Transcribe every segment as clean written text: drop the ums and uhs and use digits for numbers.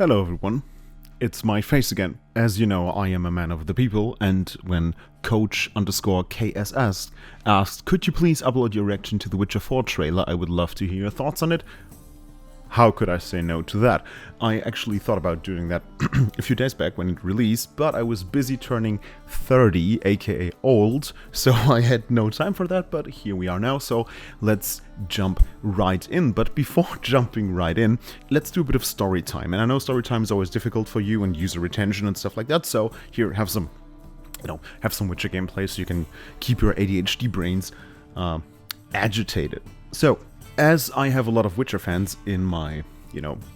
Hello everyone, it's my face again. As you know, I am a man of the people, and when coach_KSS asked, could you please upload your reaction to the Witcher 4 trailer, I would love to hear your thoughts on it. How could I say no to that? I actually thought about doing that a few days back when it released, but I was busy turning 30, aka old, so I had no time for that, but here we are now, so let's jump right in. But before jumping right in, let's do a bit of story time. And I know story time is always difficult for you and user retention and stuff like that, so here, have some Witcher gameplay so you can keep your ADHD brains agitated. So, as I have a lot of Witcher fans in my,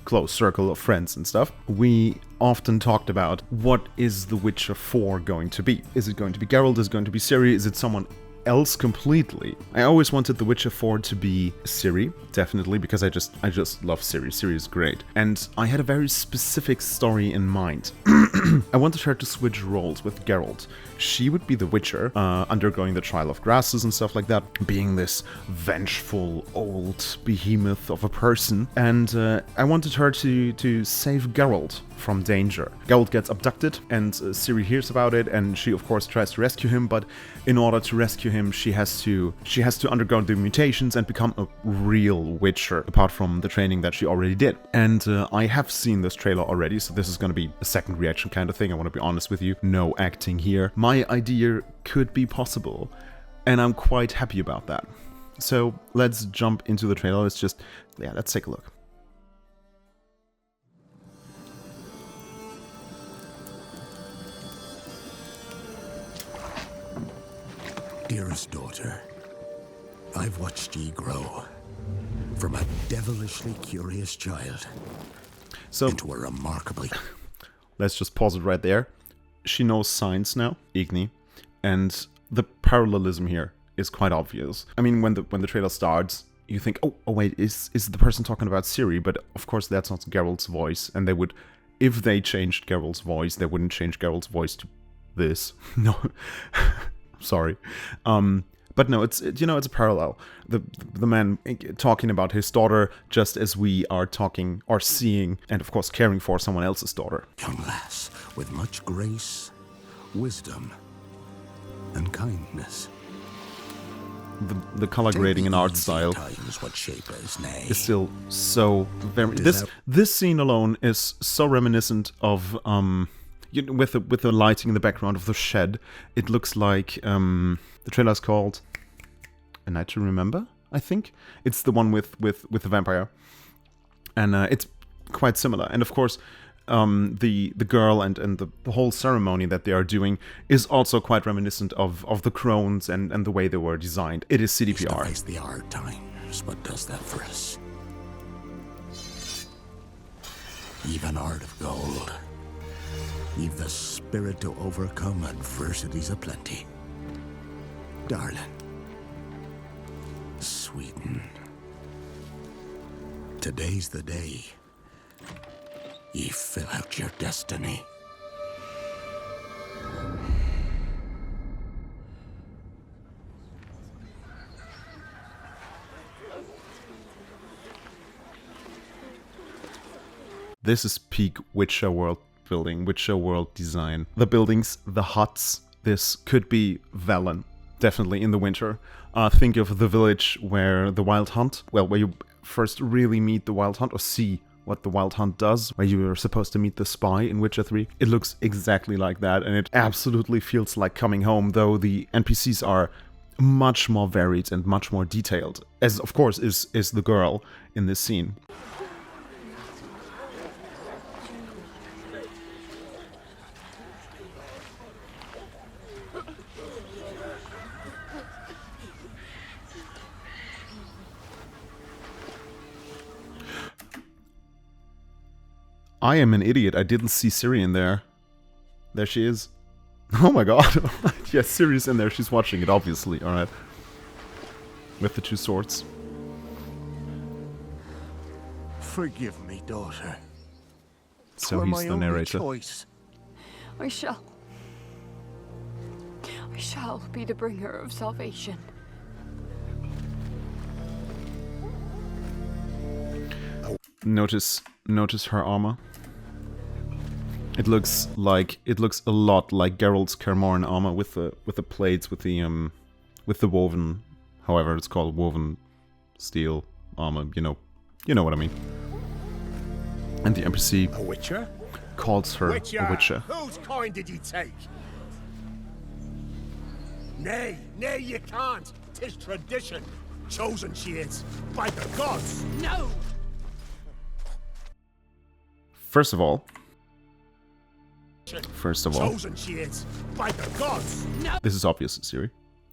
close circle of friends and stuff, we often talked about what is The Witcher 4 going to be. Is it going to be Geralt? Is it going to be Ciri? Is it someone else completely? I always wanted The Witcher 4 to be Ciri, definitely, because I just love Ciri. Ciri is great. And I had a very specific story in mind. I wanted her to switch roles with Geralt. She would be the Witcher, undergoing the Trial of Grasses and stuff like that, being this vengeful old behemoth of a person. And I wanted her to save Geralt from danger. Geralt gets abducted, and Ciri hears about it, and she of course tries to rescue him, but in order to rescue him, she has to undergo the mutations and become a real Witcher, apart from the training that she already did. And I have seen this trailer already, so this is going to be a second reaction kind of thing. I want to be honest with you. No acting here. My idea could be possible, and I'm quite happy about that. So let's jump into the trailer. Let's take a look. Dearest daughter, I've watched ye grow from a devilishly curious child into a remarkably... Let's just pause it right there. She knows science now, Igni, and the parallelism here is quite obvious. I mean, when the trailer starts, you think, oh wait, is the person talking about Ciri? But of course that's not Geralt's voice, and they would, if they changed Geralt's voice, they wouldn't change Geralt's voice to this. No. Sorry. But no, it's a parallel. The man talking about his daughter just as we are talking or seeing and of course caring for someone else's daughter. Young lass with much grace, wisdom, and kindness. The color grading and art style is still so very... This scene alone is so reminiscent of... with the lighting in the background of the shed, it looks like the trailer is called A Night to Remember, I think. It's the one with the vampire, and it's quite similar. And of course, the girl and the whole ceremony that they are doing is also quite reminiscent of the crones and the way they were designed. It is CDPR. It's the hard times, what does that for us? Even art of gold. Leave the spirit to overcome adversities aplenty. Darling, sweeten. Today's the day ye fill out your destiny. This is peak Witcher world building, Witcher world design. The buildings, the huts, this could be Velen, definitely in the winter. Think of the village where the Wild Hunt, where you first really meet the Wild Hunt or see what the Wild Hunt does, where you are supposed to meet the spy in Witcher 3. It looks exactly like that, and it absolutely feels like coming home, though the NPCs are much more varied and much more detailed, as of course is the girl in this scene. I am an idiot. I didn't see Ciri in there. There she is. Oh my god. Yes, Ciri's in there. She's watching it, obviously. Alright. With the two swords. Forgive me, daughter. So he's the narrator. I shall be the bringer of salvation. Notice her armor. It looks a lot like Geralt's Kermoran armor with the plates, with the woven, however it's called, woven steel armor. You know what I mean. And the NPC A witcher? calls her a witcher. Whose coin did ye take? Nay, you can't. 'Tis tradition. Chosen she is, by the gods. No! First of all, Chosen she is, by the gods. this is obvious, Ciri.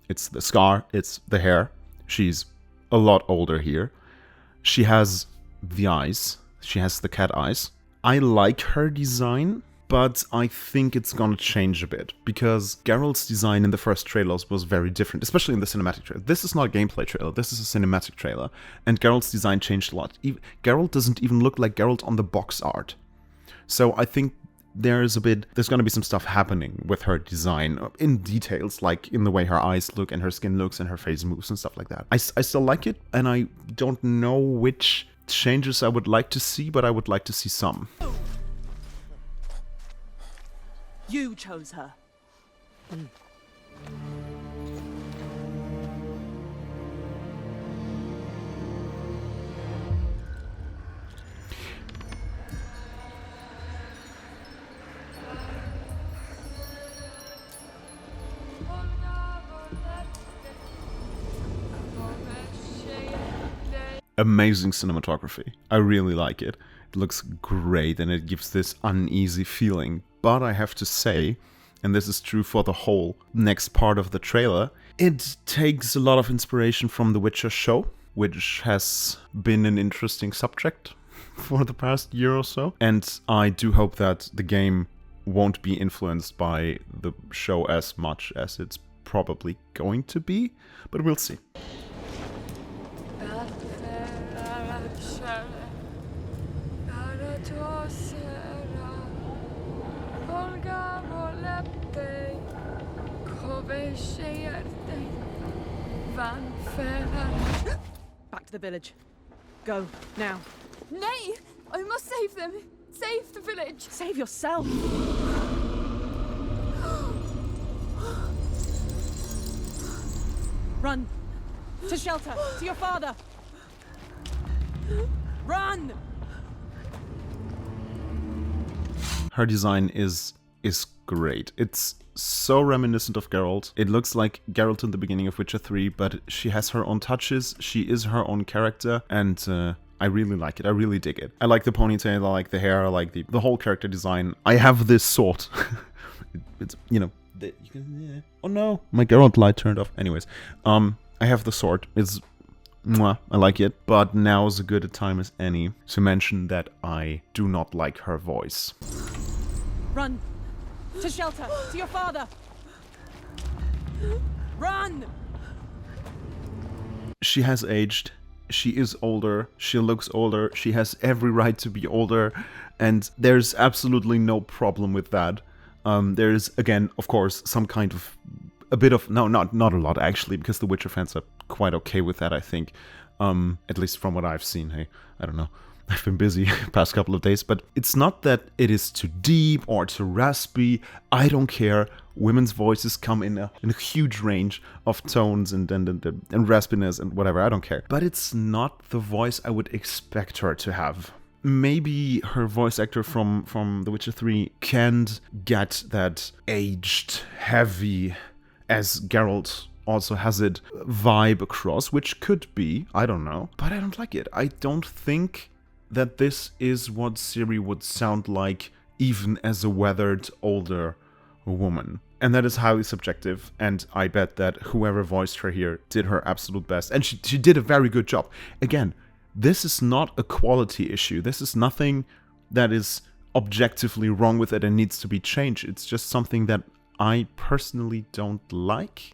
It's the scar, it's the hair. She's a lot older here. She has the eyes. She has the cat eyes. I like her design, but I think it's gonna change a bit, because Geralt's design in the first trailers was very different, especially in the cinematic trailer. This is not a gameplay trailer, this is a cinematic trailer, and Geralt's design changed a lot. Geralt doesn't even look like Geralt on the box art. So I think there's gonna be some stuff happening with her design, in details, like in the way her eyes look, and her skin looks, and her face moves, and stuff like that. I still like it, and I don't know which changes I would like to see, but I would like to see some. You chose her. Amazing cinematography. I really like it. It looks great, and it gives this uneasy feeling. But I have to say, and this is true for the whole next part of the trailer, it takes a lot of inspiration from the Witcher show, which has been an interesting subject for the past year or so. And I do hope that the game won't be influenced by the show as much as it's probably going to be, but we'll see. Back to the village. Go, now. Nay! I must save them! Save the village! Save yourself! Run! To shelter! To your father! Run! Her design is great. It's so reminiscent of Geralt. It looks like Geralt in the beginning of Witcher 3, but she has her own touches. She is her own character, and I really like it. I really dig it. I like the ponytail, I like the hair, I like the whole character design. I have this sword. It's, you know, oh no, my Geralt light turned off. Anyways, I have the sword. It's mwah, I like it, but now is as good a time as any to mention that I do not like her voice. Run! To shelter! To your father! Run! She has aged. She is older. She looks older. She has every right to be older, and there's absolutely no problem with that. There's, again, of course, some kind of a bit of not a lot actually, because the Witcher fans are quite okay with that, I think. At least from what I've seen. Hey, I don't know. I've been busy past couple of days, but it's not that it is too deep or too raspy. I don't care. Women's voices come in a huge range of tones and raspiness and whatever. I don't care. But it's not the voice I would expect her to have. Maybe her voice actor from The Witcher 3 can't get that aged, heavy, as Geralt also has it, vibe across, which could be, I don't know, but I don't like it. I don't think that this is what Ciri would sound like even as a weathered, older woman. And that is highly subjective, and I bet that whoever voiced her here did her absolute best, and she did a very good job. Again, this is not a quality issue. This is nothing that is objectively wrong with it and needs to be changed. It's just something that I personally don't like.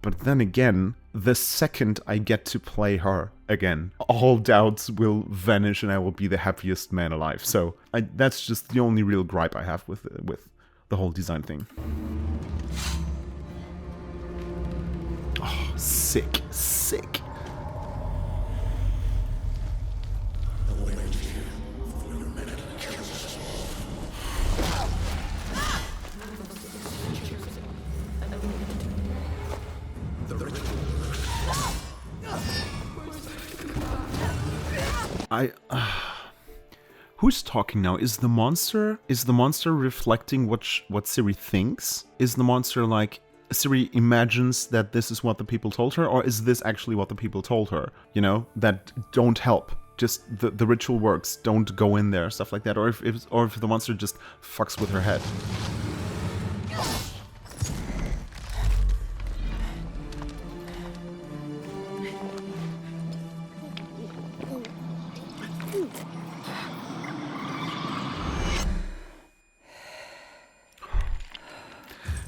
But then again, the second I get to play her again, all doubts will vanish and I will be the happiest man alive. So that's just the only real gripe I have with the whole design thing. Oh, sick, sick. Who's talking now? Is the monster reflecting what Ciri thinks? Is the monster like Ciri imagines that this is what the people told her, or is this actually what the people told her? You know, that don't help. Just the ritual works. Don't go in there, stuff like that. Or if the monster just fucks with her head.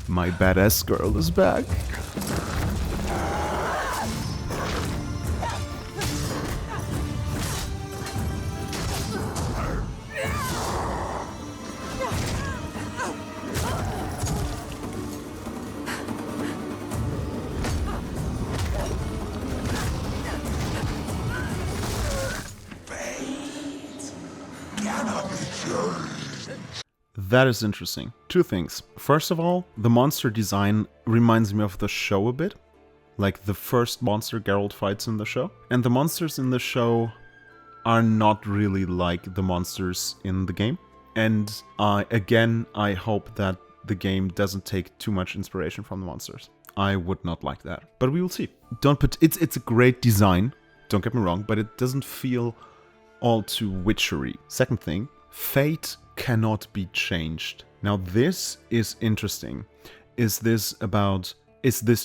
My badass girl is back. That is interesting. Two things. First of all, the monster design reminds me of the show a bit. Like the first monster Geralt fights in the show. And the monsters in the show are not really like the monsters in the game. And again, I hope that the game doesn't take too much inspiration from the monsters. I would not like that. But we will see. It's a great design, don't get me wrong, but it doesn't feel all too witchery. Second thing, fate cannot be changed. Now this is interesting. Is this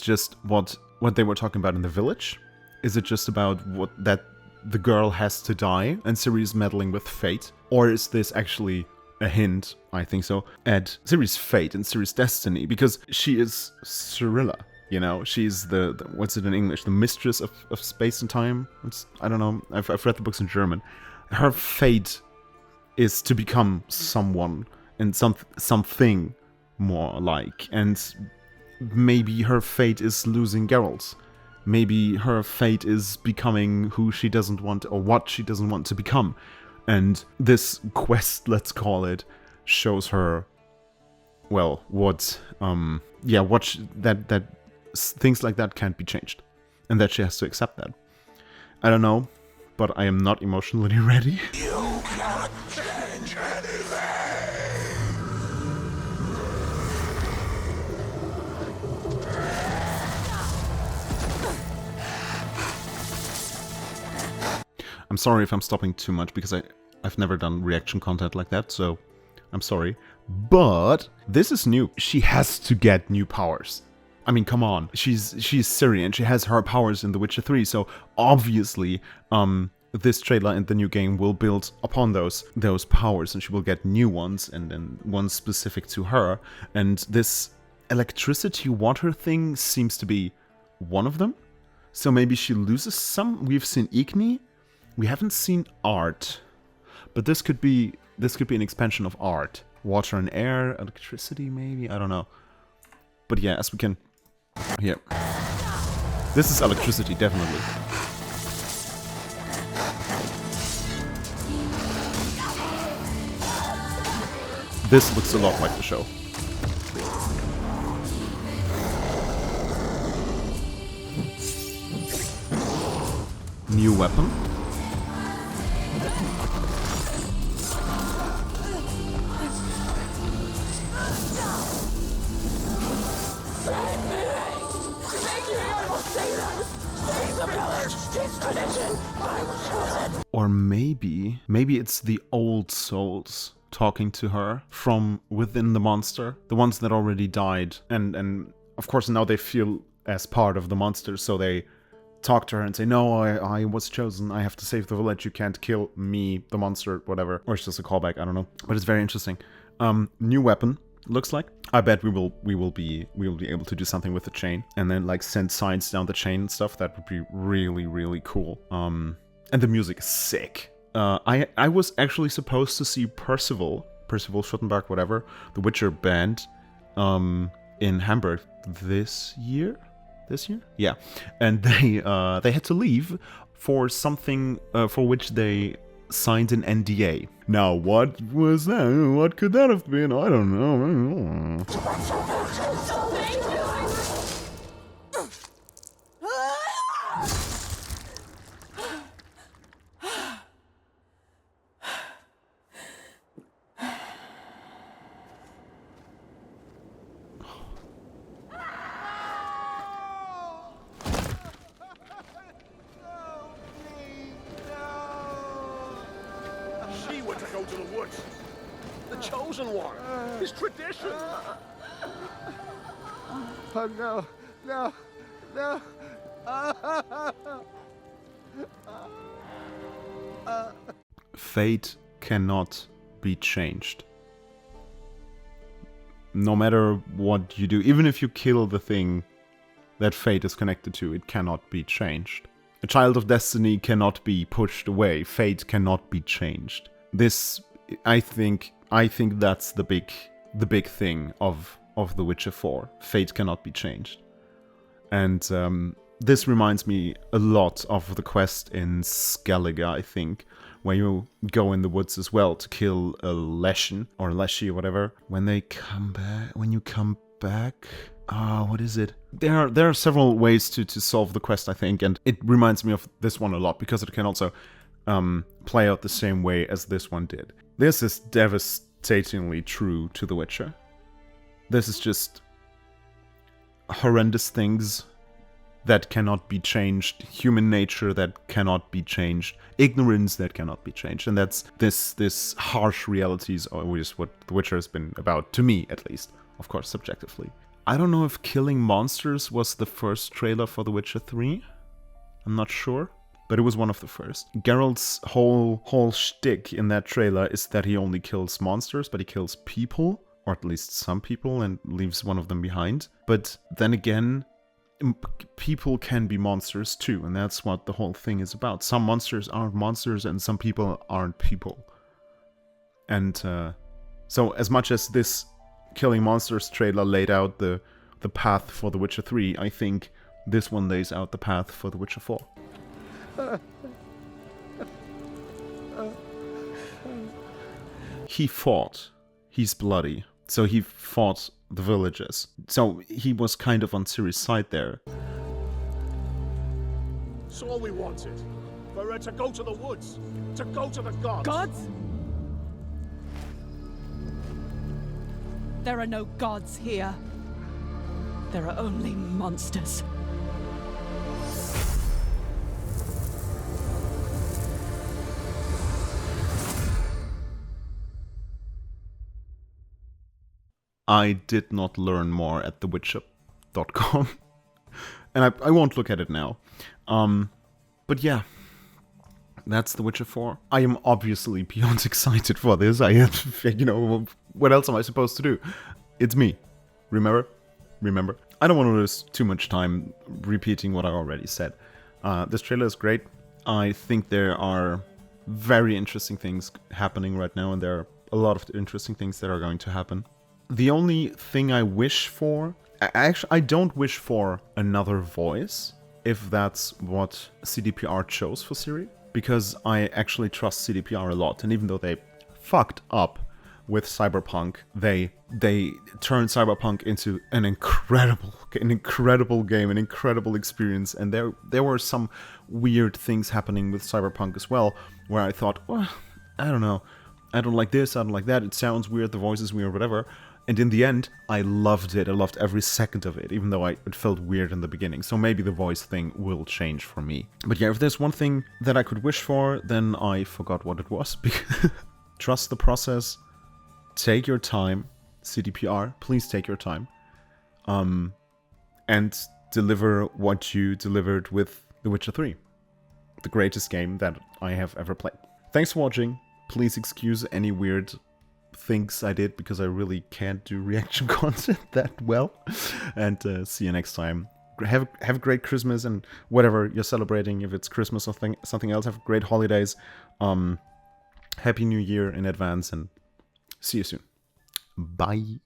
just what they were talking about in the village? Is it just about that the girl has to die and Ciri is meddling with fate? Or is this actually a hint, I think so, at Ciri's fate and Ciri's destiny? Because she is Cirilla, you know? She's the what's it in English? The mistress of space and time? I don't know. I've read the books in German. Her fate is to become someone and something more like, and maybe her fate is losing Geralt. Maybe her fate is becoming who she doesn't want, or what she doesn't want to become. And this quest, let's call it, shows her, well, that things like that can't be changed, and that she has to accept that. I don't know, but I am not emotionally ready. You can't change anything! I'm sorry if I'm stopping too much, because I've never done reaction content like that, so I'm sorry. But this is new. She has to get new powers. I mean, come on. She's Ciri and she has her powers in The Witcher 3, so obviously this trailer and the new game will build upon those powers, and she will get new ones, and then ones specific to her. And this electricity water thing seems to be one of them. So maybe she loses some. We've seen Igni. We haven't seen art. But this could be an expansion of art. Water and air, electricity maybe, I don't know. But yeah, as we can... Here. This is electricity, definitely. This looks a lot like the show. New weapon. Or maybe it's the old souls talking to her from within the monster, the ones that already died, and of course now they feel as part of the monster, so they talk to her and say, no, I was chosen, I have to save the village, you can't kill me, the monster, whatever. Or it's just a callback, I don't know. But it's very interesting. New weapon, looks like. I bet we will be able to do something with the chain, and then like send signs down the chain and stuff. That would be really, really cool. And the music is sick. I was actually supposed to see Percival Schuttenbach, whatever, the Witcher band, in Hamburg this year. Yeah, and they had to leave for something for which they signed an NDA. Now, what was that? What could that have been? I don't know. The chosen one. It's tradition. Oh no, no, no. Fate cannot be changed. No matter what you do, even if you kill the thing that fate is connected to, it cannot be changed. A child of destiny cannot be pushed away. Fate cannot be changed. This, I think that's the big thing of The Witcher 4. Fate cannot be changed. And this reminds me a lot of the quest in Skellige, I think, where you go in the woods as well to kill a Leshen or Leshy or whatever. When you come back, what is it? There are several ways to solve the quest, I think, and it reminds me of this one a lot because it can also play out the same way as this one did. This is devastatingly true to The Witcher. This is just horrendous things that cannot be changed, human nature that cannot be changed, ignorance that cannot be changed, and that's this harsh realities, or just what The Witcher has been about, to me at least, of course, subjectively. I don't know if killing monsters was the first trailer for The Witcher 3. I'm not sure, but it was one of the first. Geralt's whole shtick in that trailer is that he only kills monsters, but he kills people, or at least some people, and leaves one of them behind. But then again, people can be monsters too, and that's what the whole thing is about. Some monsters aren't monsters, and some people aren't people. And so as much as this Killing Monsters trailer laid out the path for The Witcher 3, I think this one lays out the path for The Witcher 4. He fought. He's bloody. So he fought the villagers. So he was kind of on Ciri's side there. It's all we wanted. For her to go to the woods. To go to the gods. Gods? There are no gods here. There are only monsters. I did not learn more at thewitcher.com. And I won't look at it now. But yeah, that's The Witcher 4. I am obviously beyond excited for this. What else am I supposed to do? It's me. Remember? I don't want to lose too much time repeating what I already said. This trailer is great. I think there are very interesting things happening right now, and there are a lot of interesting things that are going to happen. The only thing I wish for... I don't wish for another voice, if that's what CDPR chose for Ciri, because I actually trust CDPR a lot, and even though they fucked up with Cyberpunk, they turned Cyberpunk into an incredible game, an incredible experience, and there were some weird things happening with Cyberpunk as well, where I thought, well, I don't know, I don't like this, I don't like that, it sounds weird, the voice is weird, whatever. And in the end, I loved it. I loved every second of it, even though it felt weird in the beginning. So maybe the voice thing will change for me. But yeah, if there's one thing that I could wish for, then I forgot what it was. Trust the process. Take your time. CDPR, please take your time. And deliver what you delivered with The Witcher 3. The greatest game that I have ever played. Thanks for watching. Please excuse any weird things I did, because I really can't do reaction content that well. And see you next time. Have a great Christmas, and whatever you're celebrating, if it's Christmas or something else, have great holidays. Happy New Year in advance, and see you soon. Bye.